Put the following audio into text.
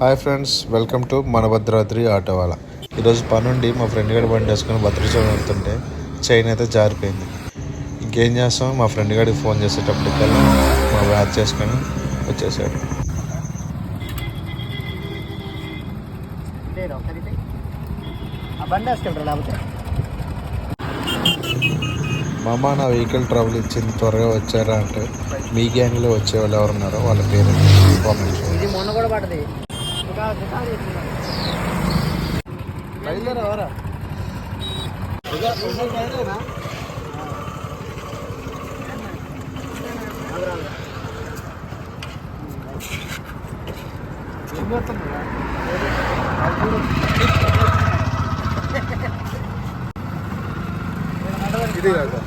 Hi friends, welcome to మన భద్రాద్రి ఆటోవాల. ఈరోజు పనుండి మా ఫ్రెండ్ గారి బండి వేసుకొని భద్రాచలం వెళ్తుంటే చైన్ అయితే జారిపోయింది. ఇంకేం చేస్తాం, మా ఫ్రెండ్ గారికి ఫోన్ చేసేటప్పటికల్లా మా బ్యాచ్ చేసుకొని వచ్చేసాడు. మా అమ్మ నా వెహికల్ ట్రబుల్ ఇచ్చింది, త్వరగా వచ్చారా అంటే మీ గ్యాంగ్లో వచ్చేవాళ్ళు ఎవరున్నారో వాళ్ళ పేరు కామెంట్ చేయండి. మొన్న కూడా పడది ఇది కాదు